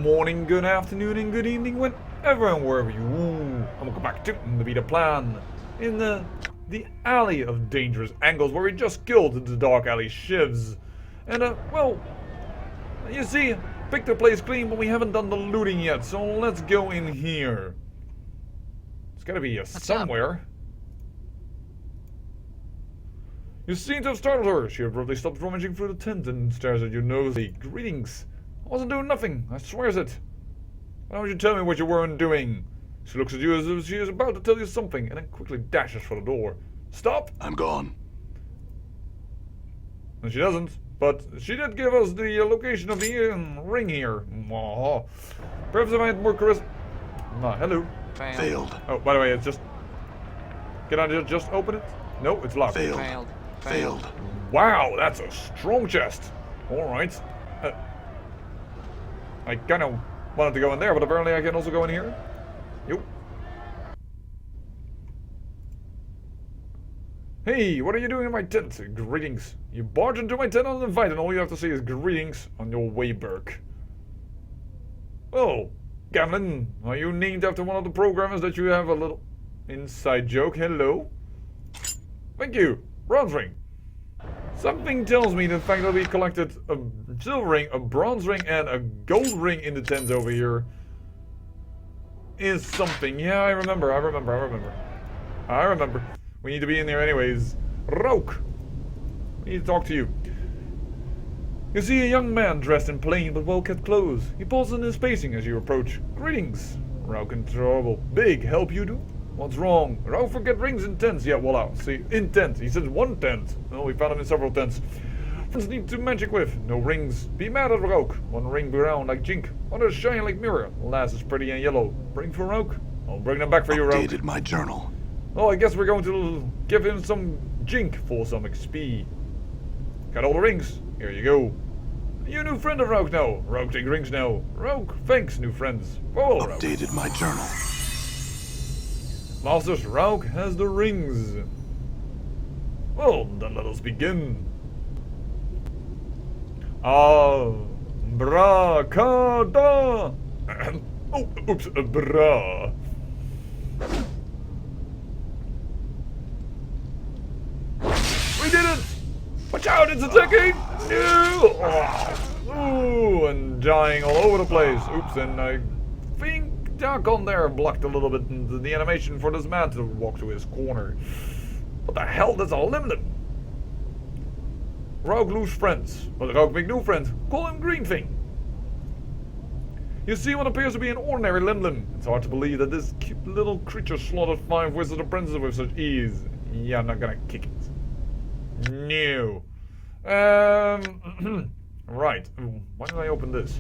morning, good afternoon, and good evening, whenever and wherever you are. And welcome back to the Beta Plan in the alley of dangerous angles where we just killed the dark alley shivs. And well, you see, picked the place clean, but we haven't done the looting yet. So let's go in here. It's gotta be somewhere. You seem to have startled her. She abruptly stops rummaging through the tent and stares at you nosily. Greetings. I wasn't doing nothing, I swears it. Why don't you tell me what you weren't doing? She looks at you as if she is about to tell you something and then quickly dashes for the door. Stop! I'm gone. And she doesn't, but she did give us the location of the ring here. Aww. Perhaps if I had more charisma. Hello. Failed. Oh, by the way, it's just... Can I just open it? No, it's locked. Failed. Wow, that's a strong chest. Alright. I kind of wanted to go in there, but apparently I can also go in here. Yo. Hey, what are you doing in my tent? Greetings. You barge into my tent uninvited and all you have to say is greetings on your way, Burke. Oh, Gamlin, are you named after one of the programmers that you have a little inside joke? Hello? Thank you. Bronze ring. Something tells me the fact that we collected a silver ring, a bronze ring, and a gold ring in the tent over here is something. Yeah, I remember. We need to be in there anyways. Roke! We need to talk to you. You see a young man dressed in plain but well-kept clothes. He pauses in his pacing as you approach. Greetings. Roke in trouble. Big help you do? What's wrong? Don't forget rings in tents. Yeah, voila. See, in tent. He said one tent. Oh, we found him in several tents. Friends need to magic with. No rings. Be mad at Roke. One ring be round like Jink. Others shine like mirror. Last is pretty and yellow. Bring for Roke. I'll bring them back for you, Roke. Updated my journal. Oh, I guess we're going to give him some Jink for some XP. Got all the rings. Here you go. You new friend of Roke now. Roke take rings now. Roke, thanks, new friends. Follow Roke. Updated my journal. Masters, Roke has the rings. Well, then let us begin. Abracada. Oh, oops, bra. We did it! Watch out, it's attacking! No! Oh, and dying all over the place. Oops, and I think Darkon there blocked a little bit the animation for this man to walk to his corner. What the hell? That's a limit. Rogue lose friends, but Rogue make new friends. Call him Green Thing. You see what appears to be an ordinary Limlim. It's hard to believe that this cute little creature slaughtered 5 wizards and princes with such ease. Yeah, I'm not gonna kick it. No. Right. Why did I open this?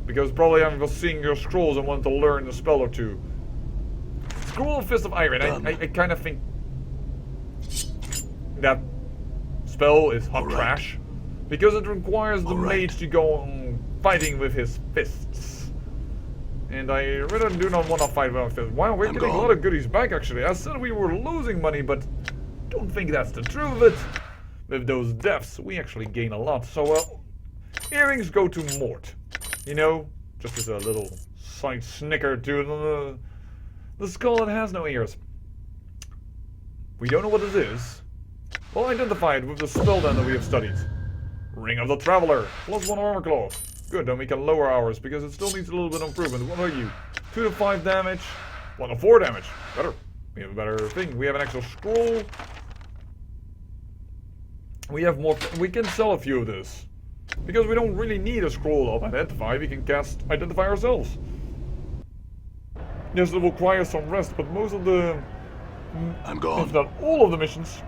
Because probably I was seeing your scrolls and wanted to learn a spell or two. Scroll of Fist of Iron. I kind of think that spell is hot trash. Because it requires the mage to go on fighting with his fists. And I really do not want to fight with fists. Wow, we're getting a lot of goodies back actually. I said we were losing money, but don't think that's the truth of it. With those deaths, we actually gain a lot. So, earrings go to Mort. You know, just as a little side snicker to the skull that has no ears. We don't know what it is. We'll identify it with the spell then that we have studied. Ring of the Traveler, +1 armor class. Good, then we can lower ours because it still needs a little bit of improvement. What are you? 2 to 5 damage, 1 to 4 damage. Better. We have a better thing. We have an actual scroll. We have more. We can sell a few of this. Because we don't really need a scroll of Identify, we can cast Identify ourselves. Yes, it will require some rest, but most of the... I'm gone. If not all of the missions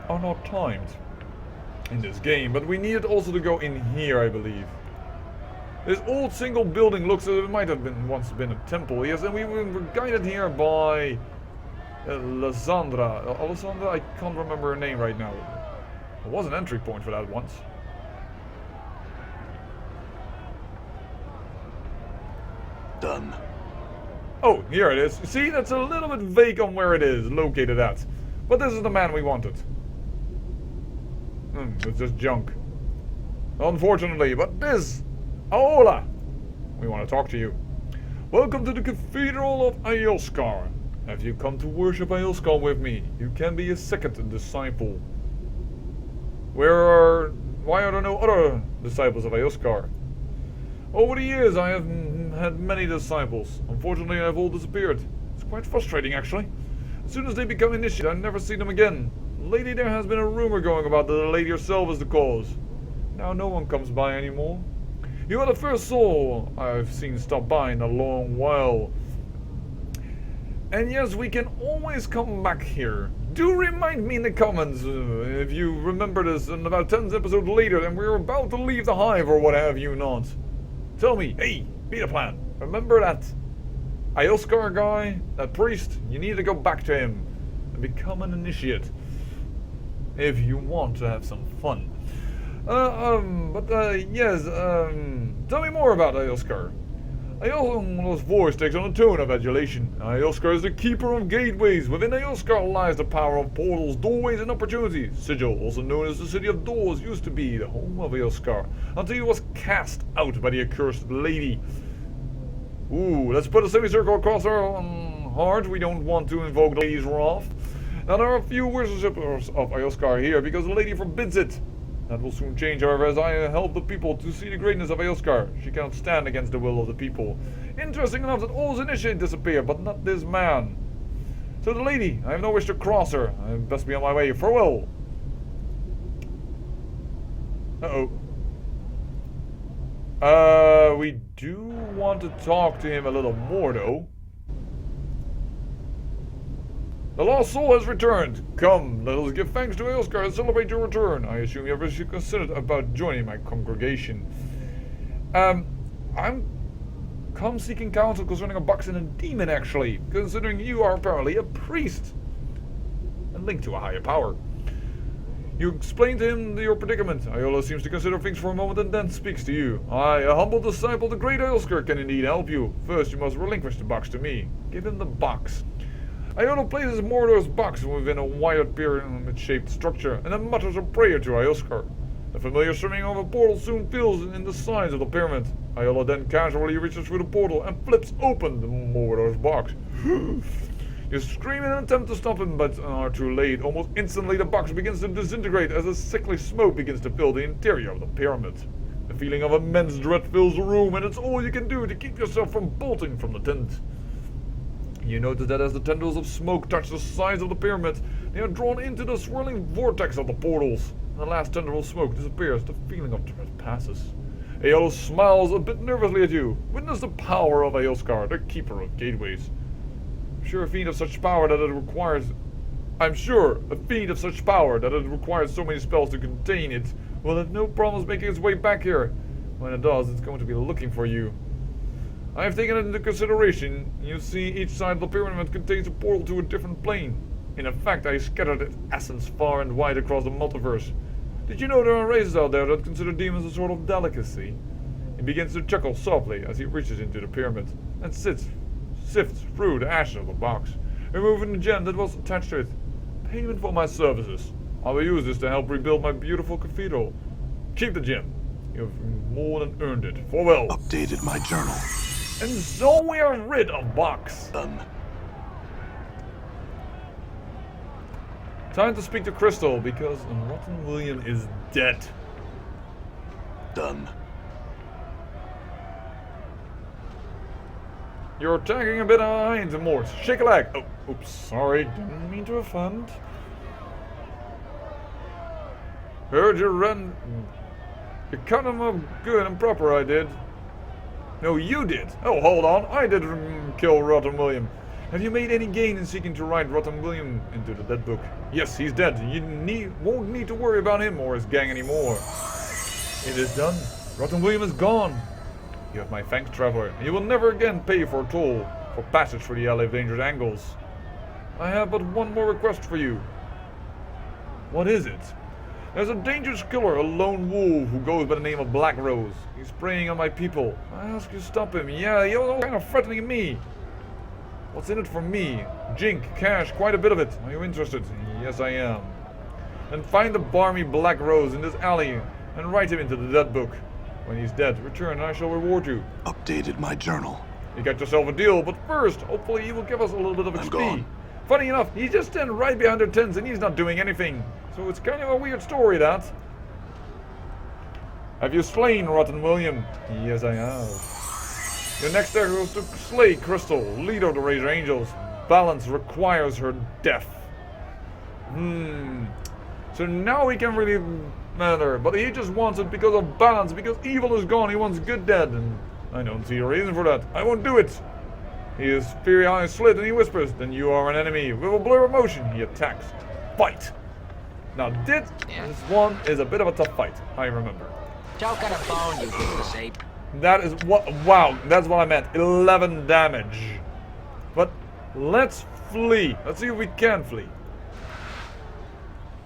are not timed in this game, but we need it also to go in here, I believe. This old single building looks as if it might have been once been a temple, yes, and we were guided here by Lysandra. Alessandra, I can't remember her name right now. There was an entry point for that once. Done. Oh, here it is. See, that's a little bit vague on where it is located at. But this is the man we wanted. It's just junk. Unfortunately, but this... Hola! We want to talk to you. Welcome to the Cathedral of Aelskar. Have you come to worship Aelskar with me? You can be a second disciple. Why are there no other disciples of Aelskar? Over the years, I have had many disciples. Unfortunately, they have all disappeared. It's quite frustrating, actually. As soon as they become initiated, I never see them again. Lately, there has been a rumor going about that the lady herself is the cause. Now no one comes by anymore. You are the first soul I've seen stop by in a long while. And yes, we can always come back here. Do remind me in the comments if you remember this and about 10 episodes later and we're about to leave the hive or what have you not. Tell me, hey, Peter Plan, remember that Aelskar guy, that priest? You need to go back to him and become an initiate if you want to have some fun. Yes, tell me more about Aelskar. Aelskar's voice takes on a tone of adulation. Aelskar is the keeper of gateways. Within Aelskar lies the power of portals, doorways, and opportunities. Sigil, also known as the City of Doors, used to be the home of Aelskar, until he was cast out by the accursed lady. Ooh, let's put a semicircle across our heart. We don't want to invoke the lady's wrath. Now there are a few worshippers of Aelskar here because the lady forbids it. That will soon change, however, as I help the people to see the greatness of Aelskar. She cannot stand against the will of the people. Interesting enough that all his initiates disappear, but not this man. So the lady, I have no wish to cross her. I best be on my way. Farewell. We do want to talk to him a little more, though. The lost soul has returned. Come, let us give thanks to Aelskar and celebrate your return. I assume you have considered about joining my congregation. I'm come seeking counsel concerning a box and a demon, actually, considering you are apparently a priest and linked to a higher power. You explain to him your predicament. Iola seems to consider things for a moment and then speaks to you. I, a humble disciple, the great Aelskar, can indeed help you. First, you must relinquish the box to me. Give him the box. Iola places Mordor's box within a wired pyramid-shaped structure and then mutters a prayer to Aelskar. The familiar swimming of a portal soon fills in the sides of the pyramid. Iola then casually reaches through the portal and flips open the Mordor's box. You scream in an attempt to stop him, but are too late. Almost instantly, the box begins to disintegrate as a sickly smoke begins to fill the interior of the pyramid. The feeling of immense dread fills the room, and it's all you can do to keep yourself from bolting from the tent. You notice that as the tendrils of smoke touch the sides of the pyramid, they are drawn into the swirling vortex of the portals. The last tendril of smoke disappears, the feeling of dread passes. Aeolus smiles a bit nervously at you. Witness the power of Aelskar, the keeper of gateways. I'm sure a feat of such power that it requires so many spells to contain it will have no problems making its way back here. When it does, it's going to be looking for you. I have taken it into consideration. You see, each side of the pyramid contains a portal to a different plane. In effect, I scattered its essence far and wide across the multiverse. Did you know there are races out there that consider demons a sort of delicacy? He begins to chuckle softly as he reaches into the pyramid and sifts through the ashes of the box, removing the gem that was attached to it. Payment for my services. I will use this to help rebuild my beautiful cathedral. Keep the gem. You have more than earned it. Farewell. Updated my journal. And so we are rid of Box. Done. Time to speak to Crystal because Rotten William is dead. Done. You're tagging a bit behind, Mort. Shake a leg. Oh, oops, sorry. Didn't mean to offend. Heard you ran. You cut him up good and proper, I did. No, you did. Oh, hold on. I did kill Rotten William. Have you made any gain in seeking to write Rotten William into the dead book? Yes, he's dead. You won't need to worry about him or his gang anymore. It is done. Rotten William is gone. You have my thanks, traveler, and you will never again pay for a toll for passage through the Alley of Dangerous Angles. I have but one more request for you. What is it? There's a dangerous killer, a lone wolf, who goes by the name of Black Rose. He's preying on my people. I ask you to stop him. Yeah, you're kind of threatening me. What's in it for me? Jink, cash, quite a bit of it. Are you interested? Yes, I am. Then find the barmy Black Rose in this alley and write him into the dead book. When he's dead, return and I shall reward you. Updated my journal. You got yourself a deal, but first, hopefully he will give us a little bit of I'm XP. gone. Funny enough, he's just standing right behind their tents and he's not doing anything. So it's kind of a weird story, that. Have you slain Rotten William? Yes, I have. Your next step was to slay Crystal, leader of the Razor Angels. Balance requires her death. So now he can really matter, but he just wants it because of balance, because evil is gone, he wants good dead, and I don't see a reason for that. I won't do it. His fiery eyes slit and he whispers, then you are an enemy. With a blur of motion, he attacks. Fight. Now this one is a bit of a tough fight, I remember. Choke on a bone, you useless ape. That is what, wow, that's what I meant. 11 damage. But let's flee. Let's see if we can flee.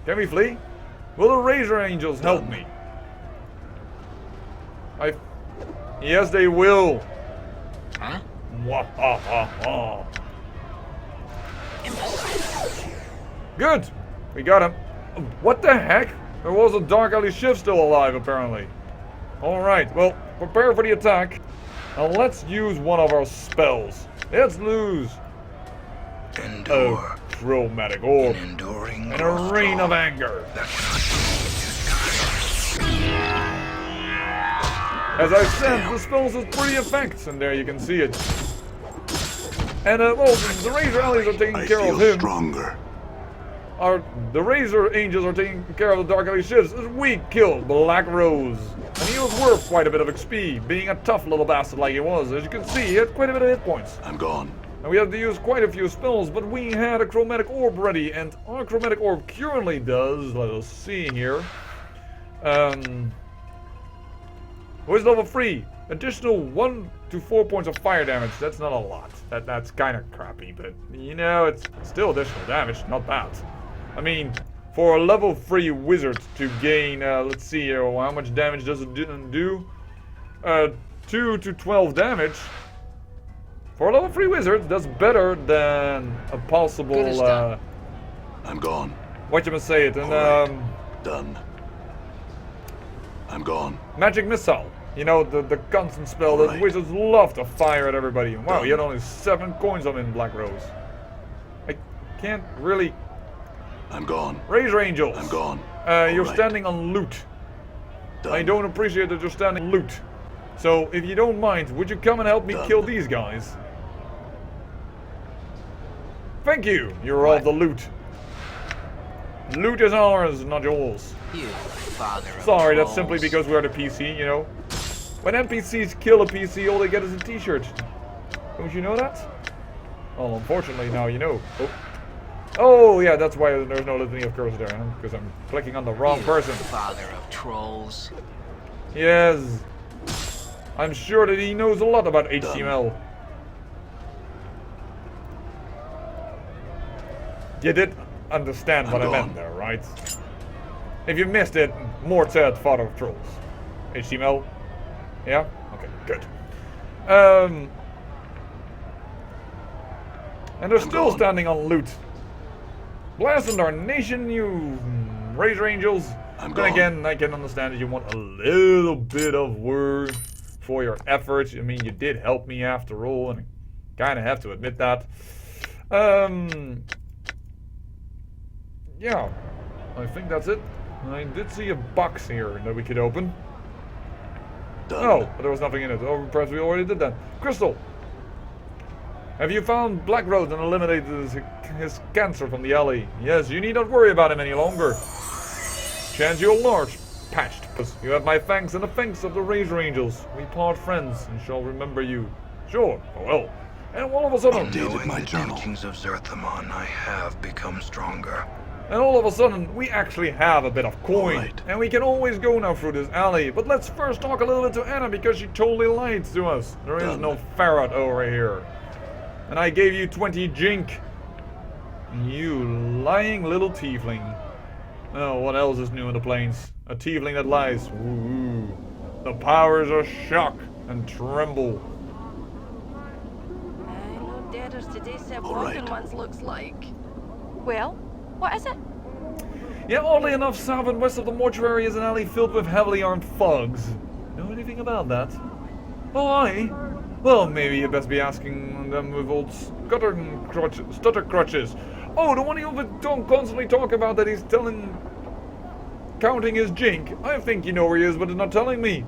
Can we flee? Will the Razor Angels help me? Yes, they will. Huh? Wahahaha. Good. We got him. What the heck? There was a Dark Alley ship still alive, apparently. Alright, well, prepare for the attack. Now let's use one of our spells. Let's lose. Endure. A chromatic orb. Enduring. And a rain of anger. As I said, the spells has pretty effects, and there you can see it. And well, the Razor Alleys are taking care of him. Stronger. The Razor Angels are taking care of the Dark Alley ships. We killed Black Rose, and he was worth quite a bit of XP, being a tough little bastard like he was. As you can see, he had quite a bit of hit points. I'm gone. And we had to use quite a few spells, but we had a chromatic orb ready, and our chromatic orb currently does, let us see here, was level 3. Additional 1 to 4 points of fire damage. That's not a lot. That's kind of crappy, but you know, it's still additional damage. Not bad. I mean, for a level 3 wizard to gain, let's see here, how much damage does it do? 2 to 12 damage. For a level 3 wizard, that's better than a possible, I'm gone. what you must say it, and Done. I'm gone. magic missile. You know, the constant spell that wizards love to fire at everybody. Wow, he had only 7 coins on him, Black Rose. I can't really... I'm gone. Razor Angels. I'm gone. You're standing on loot. Done. I don't appreciate that you're standing on loot. So, if you don't mind, would you come and help me kill these guys? Thank you. You're all the loot. Loot is ours, not yours. You father of Sorry, that's trolls. simply because we're the PC, you know. When NPCs kill a PC, all they get is a t-shirt. Don't you know that? Well, unfortunately, now you know. Oh, yeah, that's why there's no litany of curse there, huh? Because I'm clicking on the wrong person. Father of trolls. Yes. I'm sure that he knows a lot about HTML. You did understand what I meant there, right? If you missed it, more said Father of Trolls. HTML? Yeah? Okay, good. And they're still standing on loot. Blast on our nation, you Razor Angels. Then again, I can understand that you want a little bit of word for your efforts. I mean, you did help me after all, and I kind of have to admit that. Yeah, I think that's it. I did see a box here that we could open. Oh, but there was nothing in it. Oh, perhaps we already did that. Crystal! Have you found Black Rose and eliminated his cancer from the alley? Yes, you need not worry about him any longer. Chance you're large, patched. You have my thanks and the thanks of the Razor Angels. We part friends and shall remember you. Sure, oh well. And all of a sudden... Updated my journal. Teachings of Zerthamon, I have become stronger. And all of a sudden, we actually have a bit of coin. Right. And we can always go now through this alley. But let's first talk a little bit to Anna, because she totally lied to us. There is no ferret over here. And I gave you 20 jink. You lying little tiefling. Oh, what else is new in the plains? A tiefling that lies. Ooh. The powers of shock and tremble. I know debtors today said All walking right. ones looks like. Well, what is it? Yeah, oddly enough, south and west of the mortuary is an alley filled with heavily armed thugs. No, anything about that? Oh, aye. Well, maybe you best be asking them with old stutter crutches. Oh, the one you don't constantly talk about that he's counting his jink. I think you know where he is, but he's not telling me.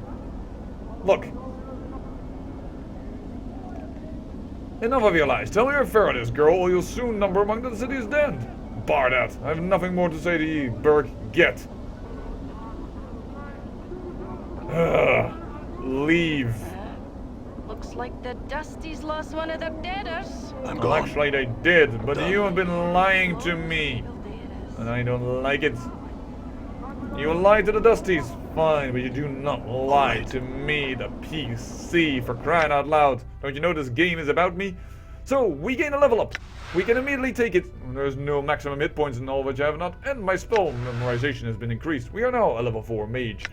Look. Enough of your lies. Tell me where Farrah is, girl, or you'll soon number among the city's dead. Bar that. I have nothing more to say to you, Burke. Get. Leave. Looks like the Dusties lost one of their deaders. I'm Well, gone. actually they did, but Done. you have been lying to me. Well, there is. And I don't like it. You lie to the Dusties, fine, but you do not lie Alright. to me, the PC, for crying out loud. Don't you know this game is about me? So, we gain a level up. We can immediately take it. There's no maximum hit points in all which I have not, and my spell memorization has been increased. We are now a level 4 mage.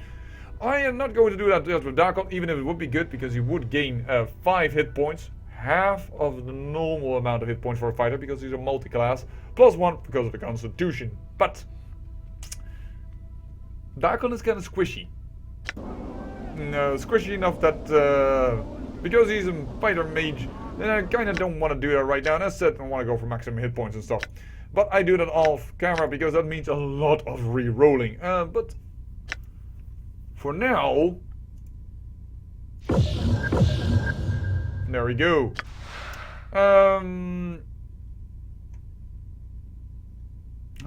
I am not going to do that just with Darkon, even if it would be good, because you would gain 5 hit points. Half of the normal amount of hit points for a fighter, because he's a multi-class, plus 1 because of the constitution. But Darkon is kind of squishy. No, squishy enough that because he's a fighter mage, then I kind of don't want to do that right now. And as said, I want to go for maximum hit points and stuff. But I do that off camera because that means a lot of re-rolling. But for now, there we go.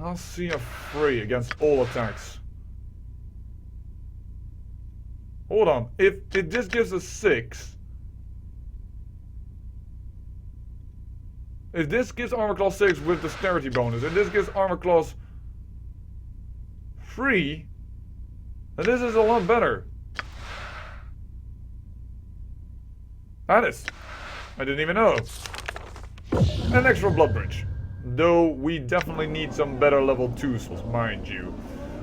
I'll see a 3 against all attacks. Hold on, if this gives us 6, if this gives armor class 6 with the dexterity bonus, and this gives armor class 3, then this is a lot better. That is. I didn't even know. An extra blood bridge. Though we definitely need some better level 2s, mind you.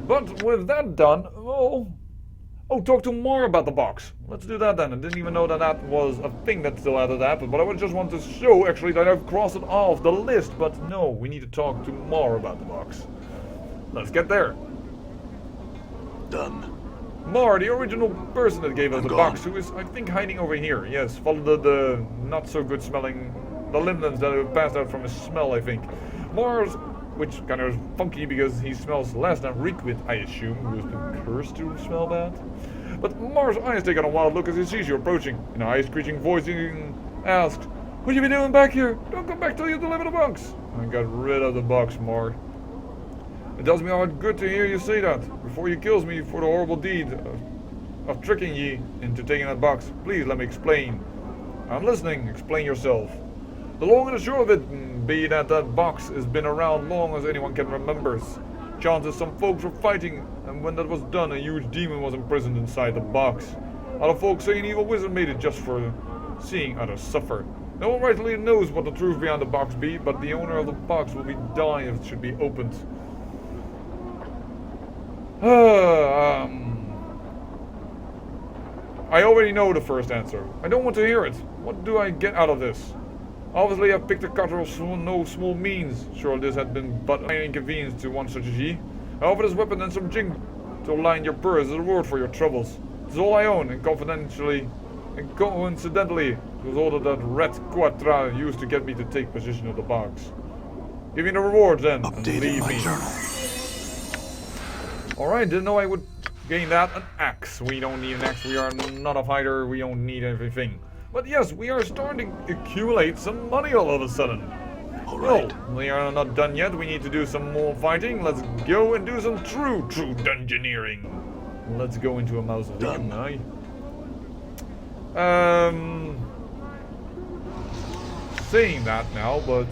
But with that done, well... Oh, talk to more about the box. Let's do that then. I didn't even know that that was a thing that still had to happen, but I would just want to show actually that I've crossed it off the list. But no, we need to talk to more about the box. Let's get there. Done. Mar, the original person that gave us I'm the gone. box, who is, I think, hiding over here. Yes, follow the not so good smelling, the limbs that have passed out from his smell, I think. Mars, which kind of is funky because he smells less than Requid, I assume, who has been cursed to smell bad. But Mars' eyes take on a wild look as he sees you approaching. In a high-screeching voice, he asks, "What you been doing back here? Don't come back till you deliver the box." I got rid of the box, Mar. It does me hard good to hear you say that, before you kills me for the horrible deed of tricking ye into taking that box. Please let me explain. I'm listening, explain yourself. The long and the short of it be that box has been around long as anyone can remember. Chances some folks were fighting, and when that was done, a huge demon was imprisoned inside the box. Other folks say an evil wizard made it just for seeing others suffer. No one rightly knows what the truth behind the box be, but the owner of the box will be dying if it should be opened. I already know the first answer. I don't want to hear it. What do I get out of this? Obviously, I've picked a cutter of no small means. Sure, this had been but an inconvenience to one such as ye. I offer this weapon and some jink to line your purse as a reward for your troubles. It is all I own, and coincidentally, it was all that rat Quatra used to get me to take possession of the box. Give me the reward then, and Updating leave my me. journal. Alright, didn't know I would gain that. An axe. We don't need an axe. We are not a fighter. We don't need everything. But yes, we are starting to accumulate some money all of a sudden. Alright. No, we are not done yet. We need to do some more fighting. Let's go and do some true dungeoneering. Let's go into a mausoleum, aye. Saying that now, but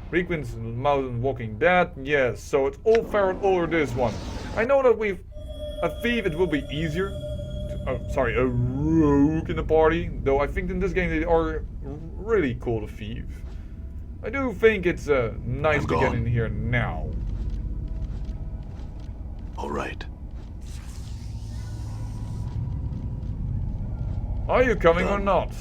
Frequent's Mountain Walking Dead, yes, so it's all fair or this one. I know that we've a thief, it will be easier. A rogue in the party, though I think in this game they are really cool to thief. I do think it's nice to get in here now. Alright. Are you coming or not?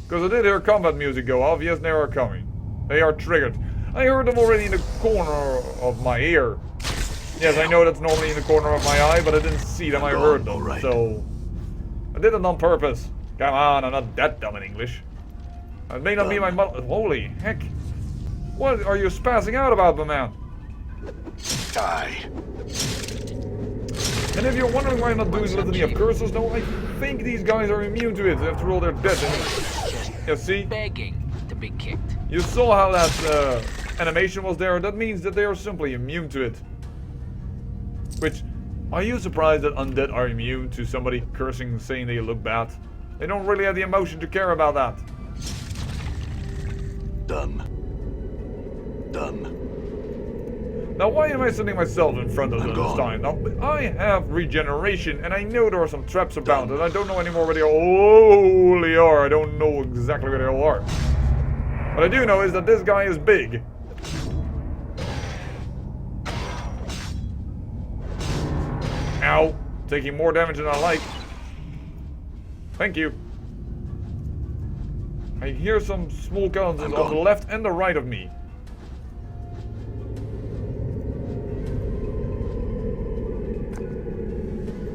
Because I did hear combat music go off. Yes, they are coming. They are triggered. I heard them already in the corner of my ear. Yes, I know that's normally in the corner of my eye, but I didn't see them. I heard them. Alright. So I did it on purpose. Come on, I'm not that dumb in English. It may not be my mother. Holy heck. What are you spazzing out about, my man? Die. And if you're wondering why I'm not doing Litany of Curses, no, I think these guys are immune to it. After all, they're dead. Just You see? begging to be kicked. You saw how that animation was there. That means that they are simply immune to it. Which, are you surprised that undead are immune to somebody cursing, saying they look bad? They don't really have the emotion to care about that. Done. Done. Now, why am I sending myself in front of them this time? Now, I have regeneration, and I know there are some traps about it. I don't know anymore where they all are. I don't know exactly where they all are. What I do know is that this guy is big. Ow. Taking more damage than I like. Thank you. I hear some small skeletons on the left and the right of me.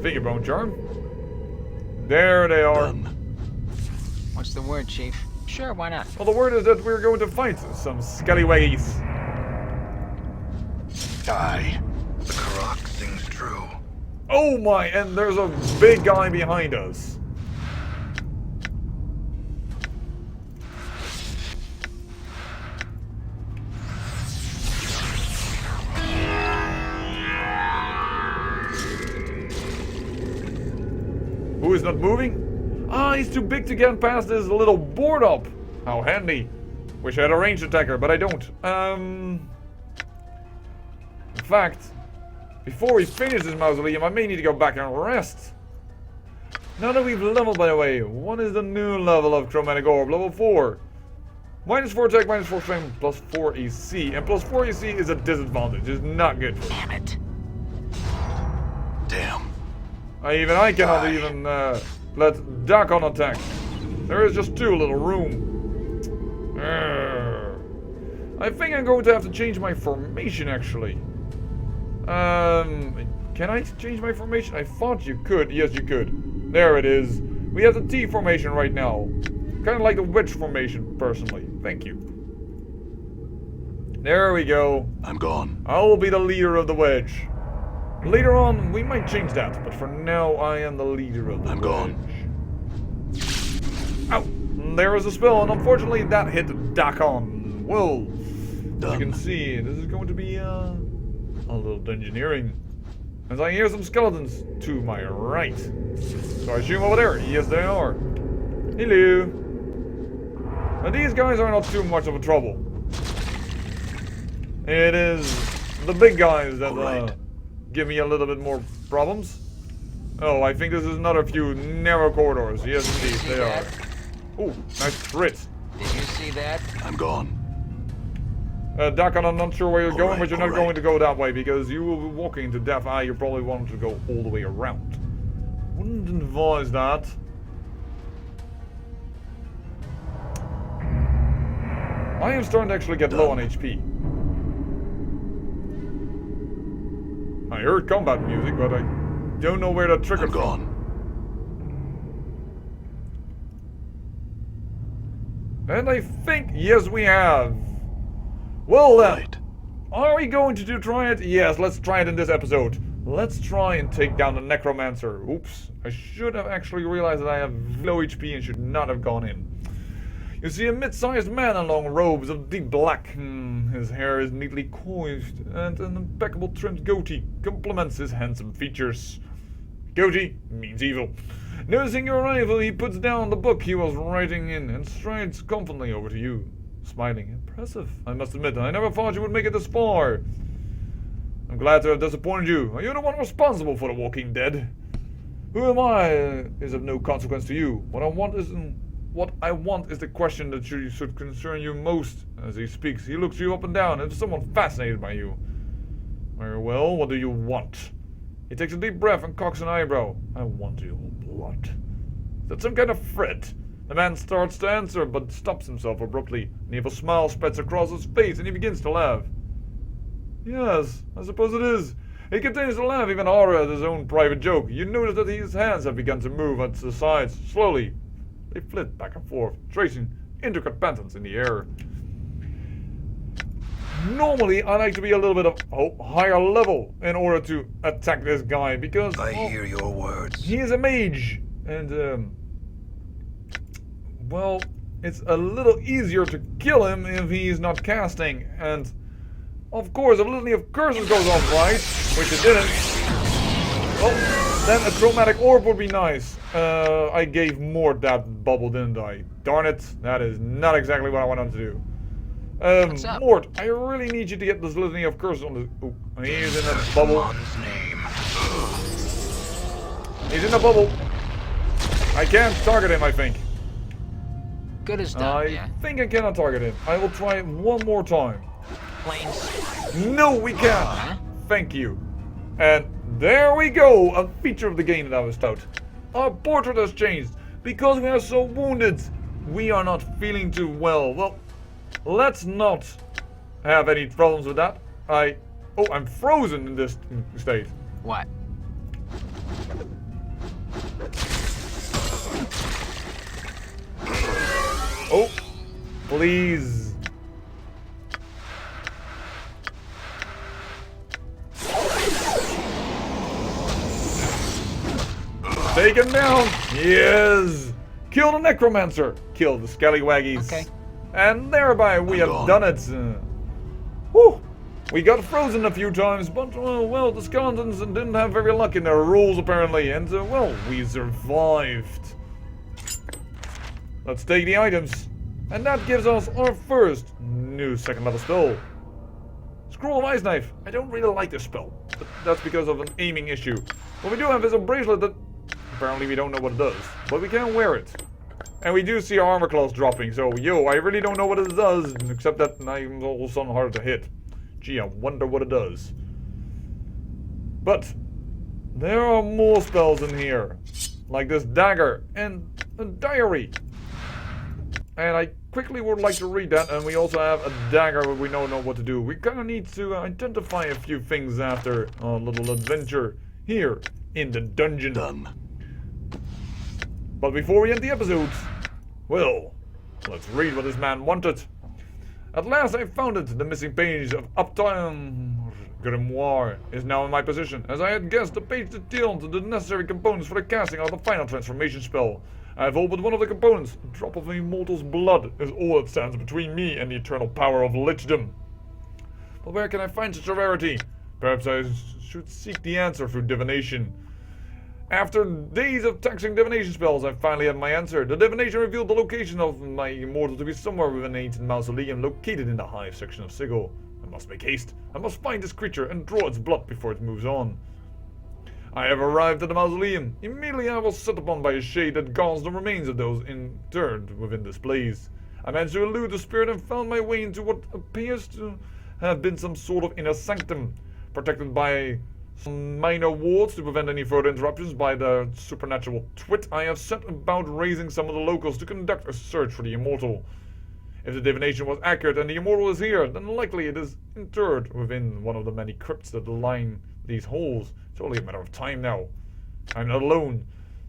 Finger bone charm. There they are. Done. What's the word, Chief? Sure, why not? Well, the word is that we're going to fight some scallywaggies. Die. The Karak sings true. Oh my, and there's a big guy behind us. Who is not moving? Ah, he's too big to get past this little board up. How handy. Wish I had a ranged attacker, but I don't. In fact, before we finish this mausoleum, I may need to go back and rest. Now that we've leveled, by the way, what is the new level of Chromatic Orb? Level 4. -4 attack, -4 strength, +4 AC. And +4 AC is a disadvantage. It's not good. Damn it. Damn. I cannot even let Dakon attack. There is just too little room. I think I'm going to have to change my formation, actually. Can I change my formation? I thought you could. Yes, you could. There it is. We have the T formation right now. Kind of like the wedge formation, personally. Thank you. There we go. I'm gone. I will be the leader of the wedge. Later on, we might change that, but for now, I am the leader of the I'm wedge. gone. Ow! There is a spell, and unfortunately, that hit Dakon. Well, as you can see, this is going to be a little dungeoneering. As I hear some skeletons to my right. So I assume over there, yes they are. Hello. Now these guys are not too much of a trouble. It is the big guys that give me a little bit more problems. Oh, I think this is another few narrow corridors. Yes indeed, they are. Oh, nice crit. Did you see that? I'm gone. Dakon, I'm not sure where you're going, but you're not alright. going to go that way because you will be walking into Death Eye. You probably want to go all the way around. Wouldn't advise that. I am starting to actually get low on HP. I heard combat music, but I don't know where that triggered I'm from. gone. And I think, yes, we have. Well then, Right. are we going to try it? Yes, let's try it in this episode. Let's try and take down the Necromancer. Oops, I should have actually realized that I have low HP and should not have gone in. You see a mid-sized man in long robes of deep black. His hair is neatly coiffed and an impeccable trimmed goatee complements his handsome features. Goatee means evil. Noticing your arrival, he puts down the book he was writing in and strides confidently over to you. Smiling. Impressive, I must admit. I never thought you would make it this far. I'm glad to have disappointed you. Are you the one responsible for the Walking Dead? Who am I is of no consequence to you. What I want is the question that should concern you most. As he speaks, he looks you up and down, as someone fascinated by you. Very well, what do you want? He takes a deep breath and cocks an eyebrow. I want your blood. Is that some kind of threat? The man starts to answer, but stops himself abruptly. An evil smile spreads across his face, and he begins to laugh. Yes, I suppose it is. He continues to laugh even harder at his own private joke. You notice that his hands have begun to move at the sides. Slowly, they flit back and forth, tracing intricate patterns in the air. Normally, I like to be a little bit of higher level in order to attack this guy, because I hear your words. he is a mage, and well, it's a little easier to kill him if he's not casting, and of course, if Litany of Curses goes off right, which it didn't, well, then a chromatic orb would be nice. I gave Mort that bubble, didn't I? Darn it, that is not exactly what I wanted to do. What's up? Mort, I really need you to get this Litany of Curses on the... Ooh, he's in a bubble. Man's name. He's in a bubble. I can't target him, I think. Good as done, yeah. I think I cannot target him. I will try it one more time. Planes. No, we can't. Huh? Thank you. And there we go. A feature of the game that I was taught. Our portrait has changed. Because we are so wounded, we are not feeling too well. Well, let's not have any problems with that. Oh, I'm frozen in this state. What? Oh, please. Take him down. Yes. Kill the necromancer. Kill the scallywaggies. Okay. And thereby we have done it. Whew. We got frozen a few times, but well, the skeletons didn't have very luck in their rules apparently, and well, we survived. Let's take the items, and that gives us our first new second level spell. Scroll of Ice Knife. I don't really like this spell, but that's because of an aiming issue. What we do have is a bracelet that apparently we don't know what it does, but we can wear it. And we do see our armor class dropping, so yo, I really don't know what it does, except that I'm all of a sudden harder to hit. Gee, I wonder what it does. But there are more spells in here, like this dagger and a diary. And I quickly would like to read that, and we also have a dagger where we don't know what to do. We kind of need to identify a few things after our little adventure here in the dungeon. Done. But before we end the episode, well, let's read what this man wanted. At last I found it. The missing page of Uptime Grimoire is now in my possession. As I had guessed, the page detailed the necessary components for the casting of the final transformation spell. I have opened one of the components. A drop of an immortal's blood is all that stands between me and the eternal power of lichdom. But where can I find such a rarity? Perhaps I should seek the answer through divination. After days of taxing divination spells, I finally had my answer. The divination revealed the location of my immortal to be somewhere within an ancient mausoleum located in the hive section of Sigil. I must make haste. I must find this creature and draw its blood before it moves on. I have arrived at the mausoleum. Immediately I was set upon by a shade that guards the remains of those interred within this place. I managed to elude the spirit and found my way into what appears to have been some sort of inner sanctum, protected by some minor wards to prevent any further interruptions by the supernatural twit. I have set about raising some of the locals to conduct a search for the immortal. If the divination was accurate and the immortal is here, then likely it is interred within one of the many crypts that line these halls. It's only a matter of time now. I'm not alone.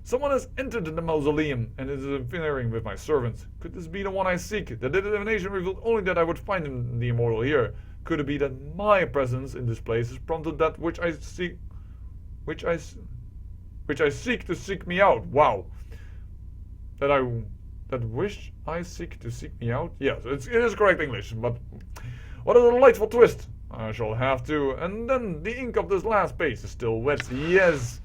Someone has entered the mausoleum and is interfering with my servants. Could this be the one I seek? The divination revealed only that I would find the immortal here. Could it be that my presence in this place has prompted that which I seek to seek me out? Wow. That wish I seek to seek me out? Yes, it is correct English, but what a delightful twist. I shall have to. And then the ink of this last page is still wet. Yes.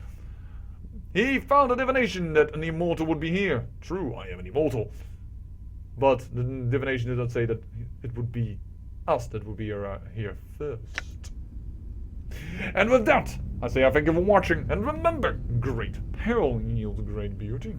He found a divination that an immortal would be here. True, I am an immortal. But the divination did not say that it would be us that would be here first. And with that, I say I thank you for watching, and remember, great peril yields great beauty.